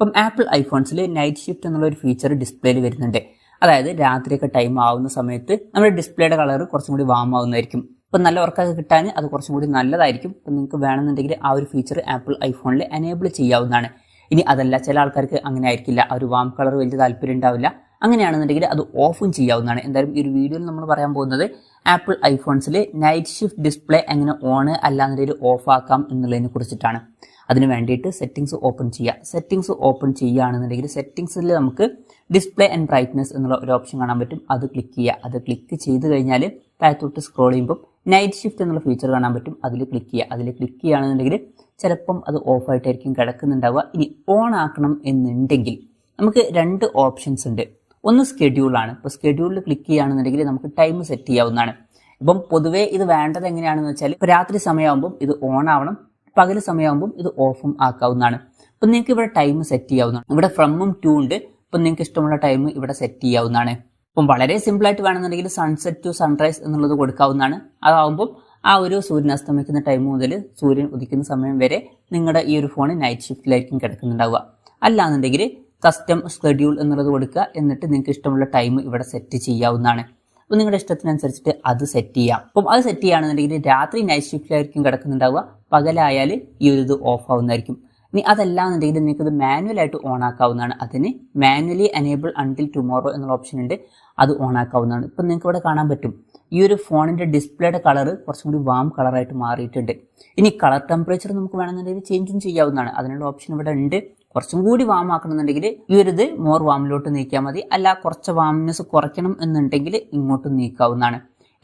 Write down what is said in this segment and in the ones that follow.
ഇപ്പം apple ഐഫോൺസിൽ night shift എന്നുള്ളൊരു feature ഡിസ്പ്ലേയിൽ വരുന്നുണ്ട്. അതായത് രാത്രിയൊക്കെ ടൈം ആവുന്ന സമയത്ത് നമ്മുടെ ഡിസ്പ്ലേയുടെ കളർ കുറച്ചും കൂടി വാം ആവുന്നതായിരിക്കും. ഇപ്പം നല്ല വർക്കൊക്കെ കിട്ടാൻ അത് കുറച്ചും കൂടി നല്ലതായിരിക്കും. ഇപ്പം നിങ്ങൾക്ക് വേണമെന്നുണ്ടെങ്കിൽ ആ ഒരു ഫീച്ചർ ആപ്പിൾ ഐഫോണിൽ എനേബിൾ ചെയ്യാവുന്നതാണ്. ഇനി അതല്ല, ചില ആൾക്കാർക്ക് അങ്ങനെ ആയിരിക്കില്ല, ആ ഒരു വാം കളർ വലിയ താല്പര്യം ഉണ്ടാവില്ല. അങ്ങനെയാണെന്നുണ്ടെങ്കിൽ അത് ഓഫും ചെയ്യാവുന്നതാണ്. എന്തായാലും ഈ ഒരു വീഡിയോയിൽ നമ്മൾ പറയാൻ പോകുന്നത് ആപ്പിൾ ഐഫോൺസിൽ നൈറ്റ് ഷിഫ്റ്റ് ഡിസ്പ്ലേ എങ്ങനെ ഓണ് അല്ലാന്നുണ്ടെങ്കിൽ ഓഫ് ആക്കാം എന്നുള്ളതിനെ കുറിച്ചിട്ടാണ്. അതിന് വേണ്ടിയിട്ട് സെറ്റിംഗ്സ് ഓപ്പൺ ചെയ്യുക. സെറ്റിംഗ്സ് ഓപ്പൺ ചെയ്യുകയാണെന്നുണ്ടെങ്കിൽ സെറ്റിംഗ്സിൽ നമുക്ക് ഡിസ്പ്ലേ ആൻഡ് ബ്രൈറ്റ്നസ് എന്നുള്ള ഒരു ഓപ്ഷൻ കാണാൻ പറ്റും. അത് ക്ലിക്ക് ചെയ്യുക. അത് ക്ലിക്ക് ചെയ്ത് കഴിഞ്ഞാൽ താഴത്തോട്ട് സ്ക്രോൾ ചെയ്യുമ്പോൾ നൈറ്റ് ഷിഫ്റ്റ് എന്നുള്ള ഫീച്ചർ കാണാൻ പറ്റും. അതിൽ ക്ലിക്ക് ചെയ്യുക. അതിൽ ക്ലിക്ക് ചെയ്യുകയാണെന്നുണ്ടെങ്കിൽ ചിലപ്പം അത് ഓഫായിട്ടായിരിക്കും കിടക്കുന്നുണ്ടാവുക. ഇനി ഓൺ ആക്കണം എന്നുണ്ടെങ്കിൽ നമുക്ക് രണ്ട് ഓപ്ഷൻസ് ഉണ്ട്. ഒന്ന് സ്കെഡ്യൂളാണ്. ഇപ്പോൾ സ്കെഡ്യൂളിൽ ക്ലിക്ക് ചെയ്യുകയാണെന്നുണ്ടെങ്കിൽ നമുക്ക് ടൈം സെറ്റ് ചെയ്യാവുന്നതാണ്. ഇപ്പം പൊതുവേ ഇത് വേണ്ടത് എങ്ങനെയാണെന്ന് വെച്ചാൽ ഇപ്പോൾ രാത്രി സമയമാകുമ്പം ഇത് ഓൺ ആവണം, പകൽ സമയമാകുമ്പം ഇത് ഓഫും ആക്കാവുന്നതാണ്. അപ്പം നിങ്ങൾക്ക് ഇവിടെ ടൈം സെറ്റ് ചെയ്യാവുന്നതാണ്. ഇവിടെ ഫ്രമും ടു ഉണ്ട്. ഇപ്പം നിങ്ങൾക്ക് ഇഷ്ടമുള്ള ടൈം ഇവിടെ സെറ്റ് ചെയ്യാവുന്നതാണ്. ഇപ്പം വളരെ സിമ്പിളായിട്ട് വേണമെന്നുണ്ടെങ്കിൽ സൺസെറ്റ് ടു സൺറൈസ് എന്നുള്ളത് കൊടുക്കാവുന്നതാണ്. അതാവുമ്പം ആ ഒരു സൂര്യൻ അസ്തമിക്കുന്ന ടൈം മുതൽ സൂര്യൻ ഉദിക്കുന്ന സമയം വരെ നിങ്ങളുടെ ഈ ഒരു ഫോൺ നൈറ്റ് ഷിഫ്റ്റിലായിരിക്കും കിടക്കുന്നുണ്ടാവുക. അല്ലാന്നുണ്ടെങ്കിൽ കസ്റ്റം സ്കെഡ്യൂൾ എന്നുള്ളത് കൊടുക്കുക. എന്നിട്ട് നിങ്ങൾക്ക് ഇഷ്ടമുള്ള ടൈം ഇവിടെ സെറ്റ് ചെയ്യാവുന്നതാണ്. അപ്പോൾ നിങ്ങളുടെ ഇഷ്ടത്തിനനുസരിച്ചിട്ട് അത് സെറ്റ് ചെയ്യാം. അപ്പം അത് സെറ്റ് ചെയ്യുകയാണെന്നുണ്ടെങ്കിൽ രാത്രി നൈറ്റ് ഷിഫ്റ്റിലായിരിക്കും കിടക്കുന്നുണ്ടാവുക, പകലായാൽ ഈ ഒരു ഇത് ഓഫ് ആവുന്നതായിരിക്കും. ഇനി അതല്ലാന്നുണ്ടെങ്കിൽ നിങ്ങൾക്കത് മാനുവലായിട്ട് ഓൺ ആക്കാവുന്നതാണ്. അതിന് മാനുവലി എനേബിൾ അൺടിൽ ടുമോറോ എന്നുള്ള ഓപ്ഷൻ ഉണ്ട്. അത് ഓൺ ആക്കാവുന്നതാണ്. ഇപ്പം നിങ്ങൾക്ക് ഇവിടെ കാണാൻ പറ്റും ഈ ഒരു ഫോണിൻ്റെ ഡിസ്പ്ലേയുടെ കളർ കുറച്ചും കൂടി വാം കളറായിട്ട് മാറിയിട്ടുണ്ട്. ഇനി കളർ ടെമ്പറേച്ചർ നമുക്ക് വേണമെന്നുണ്ടെങ്കിൽ ചേഞ്ചും ചെയ്യാവുന്നതാണ്. അതിനുള്ള ഓപ്ഷൻ ഇവിടെ ഉണ്ട്. കുറച്ചും കൂടി വാം ആക്കണമെന്നുണ്ടെങ്കിൽ ഈ ഒരു ഇത് മോർ വാമിലോട്ട് നീക്കിയാൽ മതി. അല്ല കുറച്ച് വാംനെസ് കുറയ്ക്കണം എന്നുണ്ടെങ്കിൽ ഇങ്ങോട്ട് നീക്കാവുന്നതാണ്.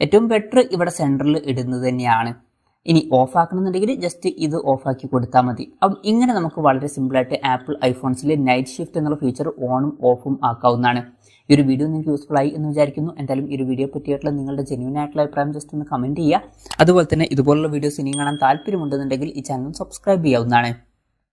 ഏറ്റവും ബെറ്റർ ഇവിടെ സെൻറ്ററിൽ ഇടുന്നത് തന്നെയാണ്. ഇനി ഓഫ് ആക്കണമെന്നുണ്ടെങ്കിൽ ജസ്റ്റ് ഇത് ഓഫാക്കി കൊടുത്താൽ മതി. അപ്പം ഇങ്ങനെ നമുക്ക് വളരെ സിമ്പിളായിട്ട് ആപ്പിൾ ഐഫോൺസിൽ നൈറ്റ് ഷിഫ്റ്റ് എന്നുള്ള ഫീച്ചർ ഓണും ഓഫും ആക്കാവുന്നതാണ്. ഈ ഒരു വീഡിയോ നിങ്ങൾക്ക് യൂസ്ഫുൾ ആയി എന്ന് വിചാരിക്കുന്നു. എന്തായാലും ഈ ഒരു വീഡിയോ പറ്റിയിട്ടുള്ള നിങ്ങളുടെ ജെന്യൂൻ ആയിട്ടുള്ള അഭിപ്രായം ജസ്റ്റ് ഒന്ന് കമൻറ്റ് ചെയ്യുക. അതുപോലെ തന്നെ ഇതുപോലുള്ള വീഡിയോസ് ഇനിയും കാണാൻ താല്പര്യമുണ്ടെന്നുണ്ടെങ്കിൽ ഈ ചാനൽ സബ്സ്ക്രൈബ് ചെയ്യാവുന്നതാണ്.